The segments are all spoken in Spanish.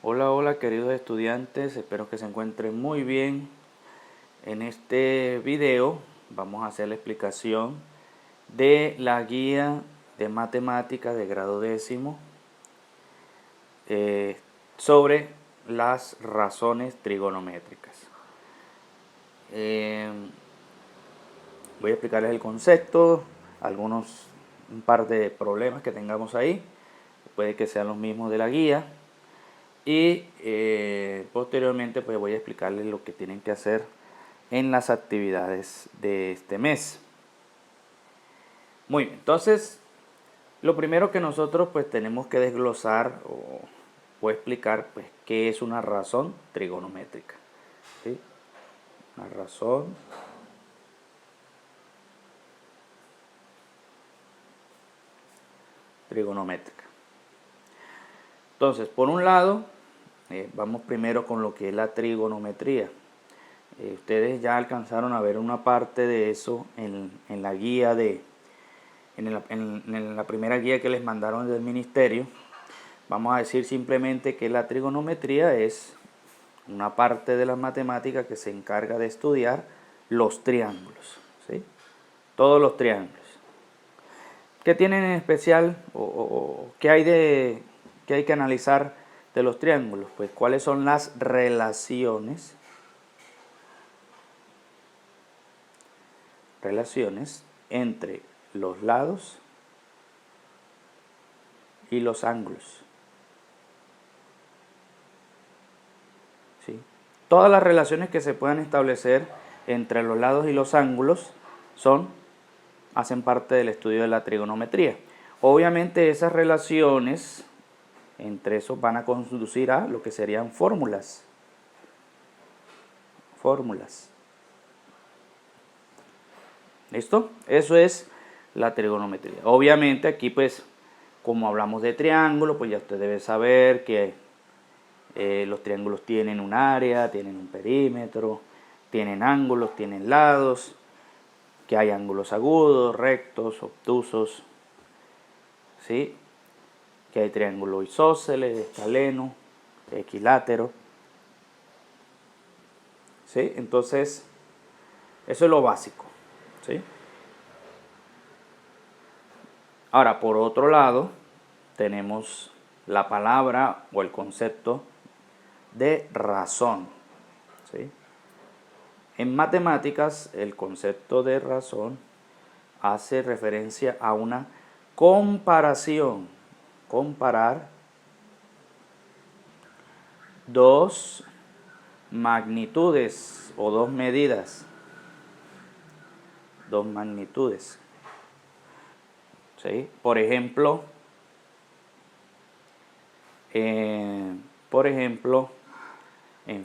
Hola, hola queridos estudiantes, espero que se encuentren muy bien. En este video vamos a hacer la explicación de la guía de matemáticas de grado décimo sobre las razones trigonométricas. Voy a explicarles el concepto, un par de problemas que tengamos ahí, puede que sean los mismos de la guía. Y posteriormente pues voy a explicarles lo que tienen que hacer en las actividades de este mes. Muy bien, entonces lo primero que nosotros pues tenemos que desglosar o explicar pues qué es una razón trigonométrica, ¿sí? Una razón trigonométrica. Entonces, por un lado, vamos primero con lo que es la trigonometría. Ustedes ya alcanzaron a ver una parte de eso en la guía en la primera guía que les mandaron del ministerio. Vamos a decir simplemente que la trigonometría es una parte de las matemáticas que se encarga de estudiar los triángulos, ¿sí? Todos los triángulos. ¿Qué tienen en especial o qué hay que analizar de los triángulos? Pues cuáles son las relaciones entre los lados y los ángulos. ¿Sí? Todas las relaciones que se puedan establecer entre los lados y los ángulos hacen parte del estudio de la trigonometría. Obviamente esas relaciones entre esos van a conducir a lo que serían fórmulas. ¿Listo? Eso es la trigonometría. Obviamente aquí pues como hablamos de triángulo, pues ya usted debe saber que los triángulos tienen un área, tienen un perímetro, tienen ángulos, tienen lados, que hay ángulos agudos, rectos, obtusos, ¿sí? Que hay triángulo isósceles, escaleno, equilátero, ¿sí? Entonces, eso es lo básico, ¿sí? Ahora, por otro lado, tenemos la palabra o el concepto de razón, ¿sí? En matemáticas, el concepto de razón hace referencia a una comparación, comparar dos magnitudes o dos medidas, dos magnitudes, ¿sí? Por ejemplo, en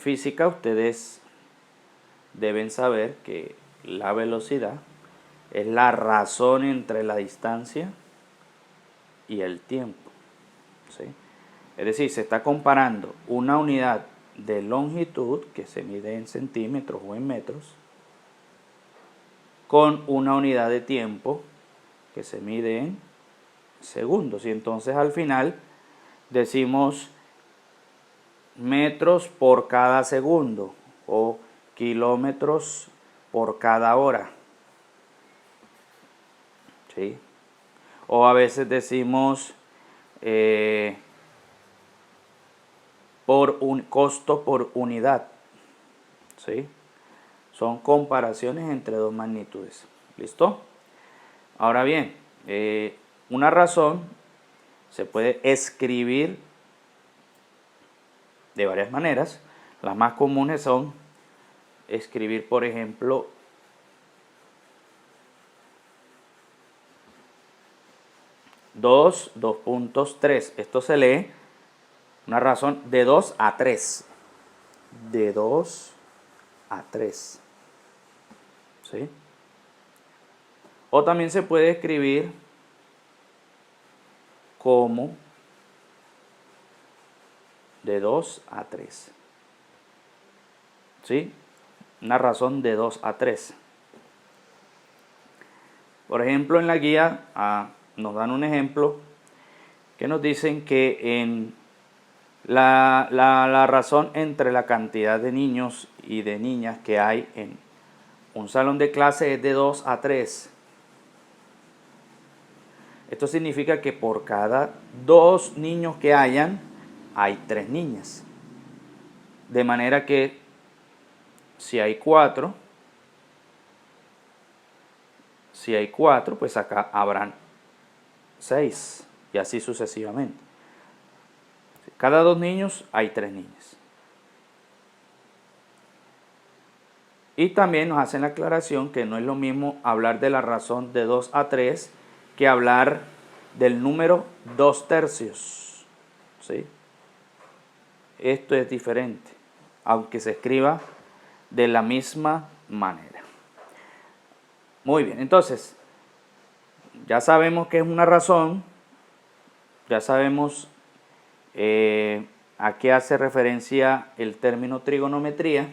física ustedes deben saber que la velocidad es la razón entre la distancia y el tiempo, ¿sí? Es decir, se está comparando una unidad de longitud que se mide en centímetros o en metros con una unidad de tiempo que se mide en segundos. Y entonces al final decimos metros por cada segundo o kilómetros por cada hora, ¿sí? O a veces decimos por un costo por unidad, ¿sí? Son comparaciones entre dos magnitudes. ¿Listo? Ahora bien, una razón se puede escribir de varias maneras. Las más comunes son escribir, por ejemplo, 2.3. Esto se lee una razón de 2 a 3. De 2 a 3. ¿Sí? O también se puede escribir como de 2 a 3. ¿Sí? Una razón de 2 a 3. Por ejemplo, en la guía nos dan un ejemplo que nos dicen que en La razón entre la cantidad de niños y de niñas que hay en un salón de clase es de 2 a 3. Esto significa que por cada 2 niños que hayan, hay 3 niñas. De manera que si hay 4, pues acá habrán 6 y así sucesivamente. Cada 2 niños hay 3 niñas. Y también nos hacen la aclaración que no es lo mismo hablar de la razón de 2 a 3 que hablar del número 2/3. ¿Sí? Esto es diferente, aunque se escriba de la misma manera. Muy bien, entonces, ya sabemos que es una razón, ya sabemos a qué hace referencia el término trigonometría.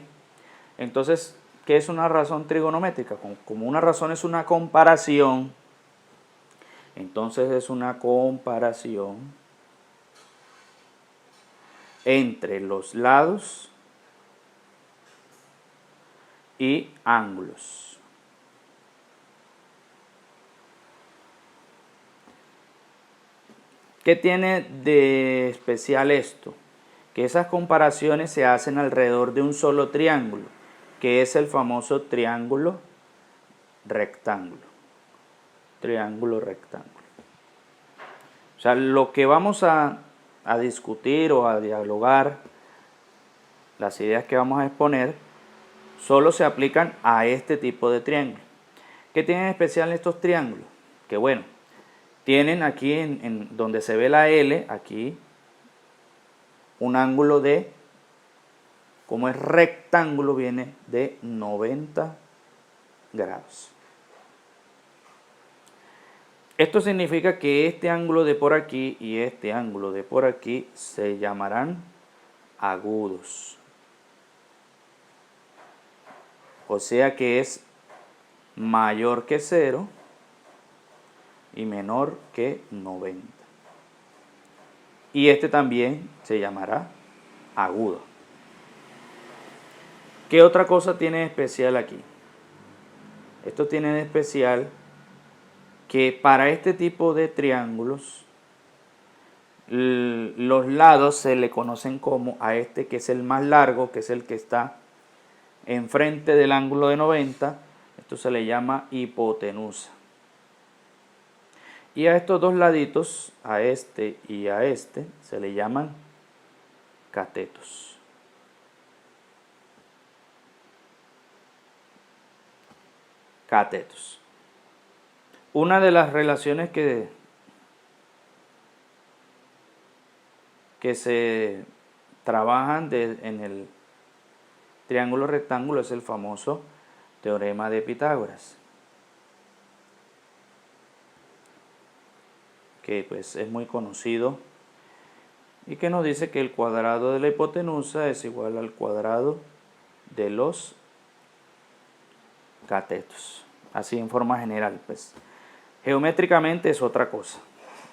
Entonces, ¿qué es una razón trigonométrica? Como una razón es una comparación, entonces es una comparación entre los lados y ángulos. ¿Qué tiene de especial esto? Que esas comparaciones se hacen alrededor de un solo triángulo, que es el famoso triángulo rectángulo. Triángulo rectángulo. O sea, lo que vamos a discutir o a dialogar, las ideas que vamos a exponer, solo se aplican a este tipo de triángulo. ¿Qué tienen especial estos triángulos? Que bueno, tienen aquí en donde se ve la L, aquí, un ángulo de, como es rectángulo, viene de 90 grados. Esto significa que este ángulo de por aquí y este ángulo de por aquí se llamarán agudos. O sea que es mayor que 0 y menor que 90. Y este también se llamará agudo. ¿Qué otra cosa tiene de especial aquí? Esto tiene de especial que para este tipo de triángulos los lados se le conocen como a este que es el más largo, que es el que está enfrente del ángulo de 90, esto se le llama hipotenusa. Y a estos dos laditos, a este y a este, se le llaman catetos. Catetos. Una de las relaciones que se trabajan en el triángulo rectángulo es el famoso teorema de Pitágoras, que pues es muy conocido y que nos dice que el cuadrado de la hipotenusa es igual al cuadrado de los catetos. Así en forma general, pues. Geométricamente es otra cosa,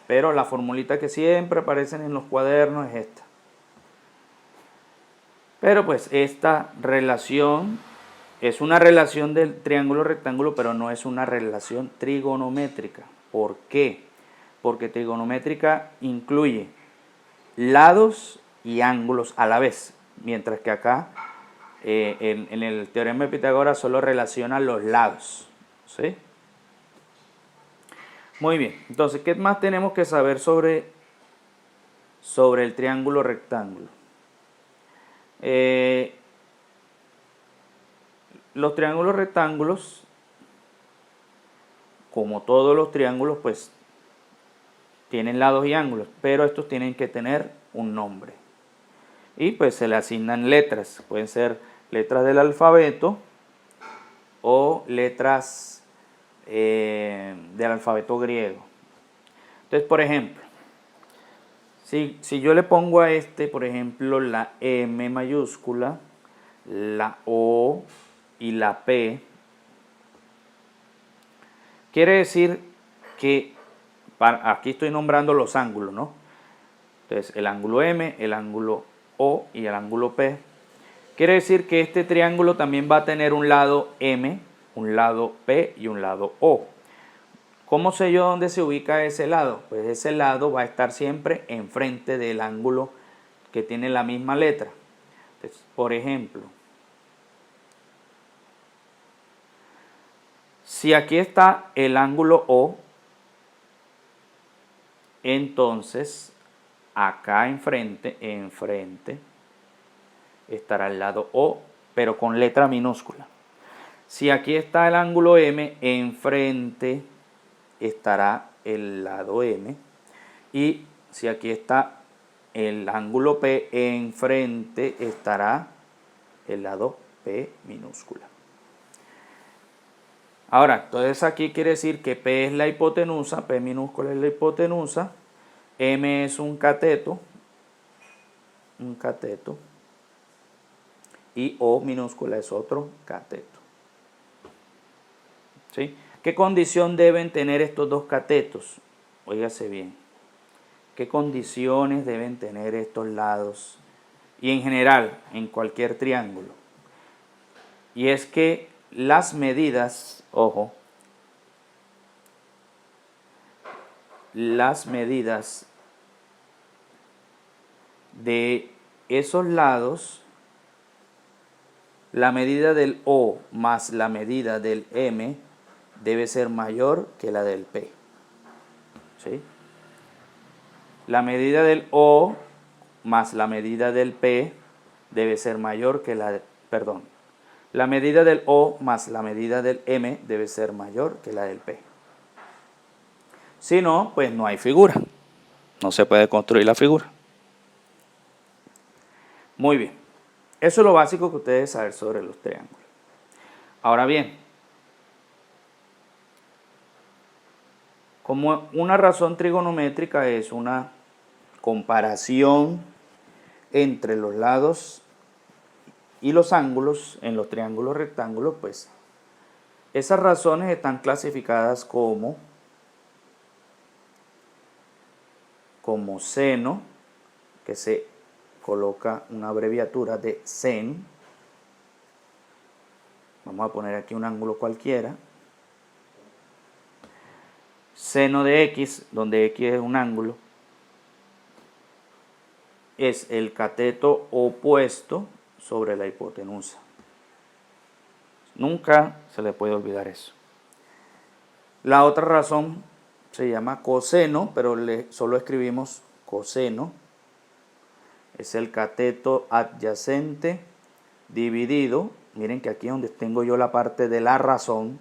pero la formulita que siempre aparecen en los cuadernos es esta. Pero pues esta relación es una relación del triángulo rectángulo, pero no es una relación trigonométrica. ¿Por qué? Porque trigonométrica incluye lados y ángulos a la vez, mientras que acá en el teorema de Pitágoras solo relaciona los lados. ¿Sí? Muy bien, entonces, ¿qué más tenemos que saber sobre el triángulo rectángulo? Los triángulos rectángulos, como todos los triángulos, pues tienen lados y ángulos, pero estos tienen que tener un nombre. Y pues se le asignan letras, pueden ser letras del alfabeto o letras del alfabeto griego. Entonces, por ejemplo, si yo le pongo a este, por ejemplo, la M mayúscula, la O y la P, quiere decir que aquí estoy nombrando los ángulos, ¿no? Entonces el ángulo M, el ángulo O y el ángulo P. Quiere decir que este triángulo también va a tener un lado M, un lado P y un lado O. ¿Cómo sé yo dónde se ubica ese lado? Pues ese lado va a estar siempre enfrente del ángulo que tiene la misma letra. Entonces, por ejemplo, si aquí está el ángulo O, entonces acá enfrente estará el lado O, pero con letra minúscula. Si aquí está el ángulo M, enfrente estará el lado M. Y si aquí está el ángulo P, enfrente estará el lado P minúscula. Ahora, entonces aquí quiere decir que P es la hipotenusa, P minúscula es la hipotenusa, M es un cateto, y O minúscula es otro cateto. ¿Sí? ¿Qué condición deben tener estos dos catetos? Óigase bien. ¿Qué condiciones deben tener estos lados? Y en general, en cualquier triángulo. Y es que las medidas, ojo, las medidas de esos lados, la medida del O más la medida del M debe ser mayor que la del P. ¿Sí? La medida del O más la medida del P debe ser mayor que la de, perdón, la medida del O más la medida del M debe ser mayor que la del P. Si no, pues no hay figura. No se puede construir la figura. Muy bien. Eso es lo básico que ustedes saben sobre los triángulos. Ahora bien, como una razón trigonométrica es una comparación entre los lados y los ángulos en los triángulos rectángulos, pues esas razones están clasificadas como seno, que se coloca una abreviatura de sen. Vamos a poner aquí un ángulo cualquiera. Seno de x, donde x es un ángulo, es el cateto opuesto sobre la hipotenusa. Nunca se le puede olvidar eso. La otra razón se llama coseno, pero solo escribimos coseno. Es el cateto adyacente dividido. Miren que aquí es donde tengo yo la parte de la razón,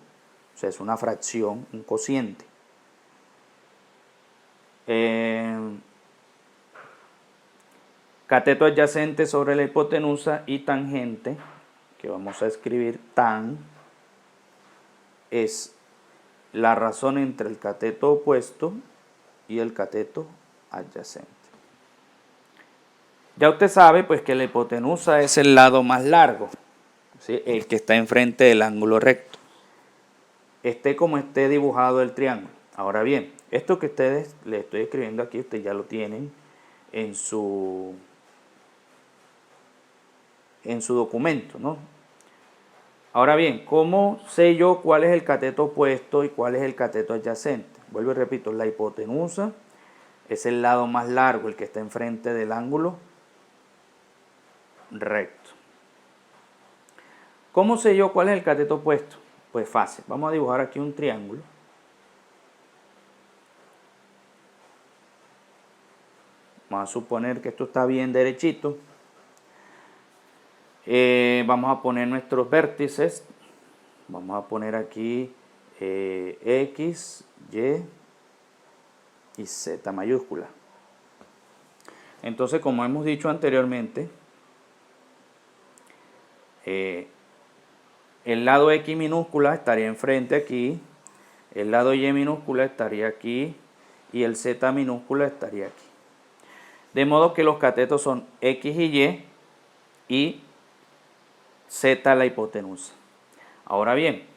o sea, es una fracción, un cociente. Cateto adyacente sobre la hipotenusa y tangente, que vamos a escribir tan, es la razón entre el cateto opuesto y el cateto adyacente. Ya usted sabe pues que la hipotenusa es el lado más largo, ¿sí? El que está enfrente del ángulo recto. Esté como esté dibujado el triángulo. Ahora bien, esto que ustedes le estoy escribiendo aquí, ustedes ya lo tienen en su documento, ¿no? Ahora bien, ¿cómo sé yo cuál es el cateto opuesto y cuál es el cateto adyacente? Vuelvo y repito, la hipotenusa es el lado más largo, el que está enfrente del ángulo recto. ¿Cómo sé yo cuál es el cateto opuesto? Pues fácil, vamos a dibujar aquí un triángulo. Vamos a suponer que esto está bien derechito. Vamos a poner nuestros vértices. Vamos a poner aquí X, Y Z mayúscula. Entonces, como hemos dicho anteriormente, el lado X minúscula estaría enfrente aquí, el lado Y minúscula estaría aquí y el Z minúscula estaría aquí. De modo que los catetos son X y Z la hipotenusa. Ahora bien,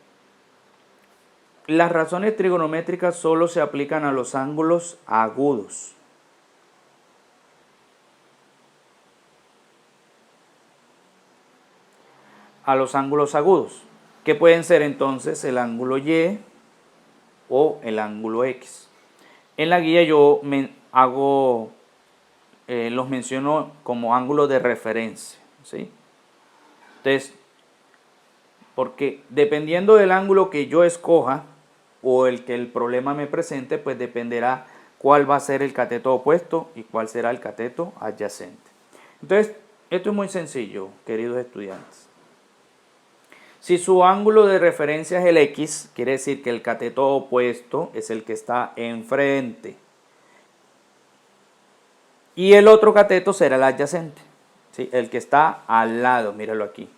las razones trigonométricas solo se aplican a los ángulos agudos. a los ángulos agudos, que pueden ser entonces el ángulo Y o el ángulo X. En la guía yo los menciono como ángulos de referencia, ¿sí? Entonces, porque dependiendo del ángulo que yo escoja o el que el problema me presente, pues dependerá cuál va a ser el cateto opuesto y cuál será el cateto adyacente. Entonces, esto es muy sencillo, queridos estudiantes. Si su ángulo de referencia es el X, quiere decir que el cateto opuesto es el que está enfrente. Y el otro cateto será el adyacente, ¿sí? El que está al lado, míralo aquí.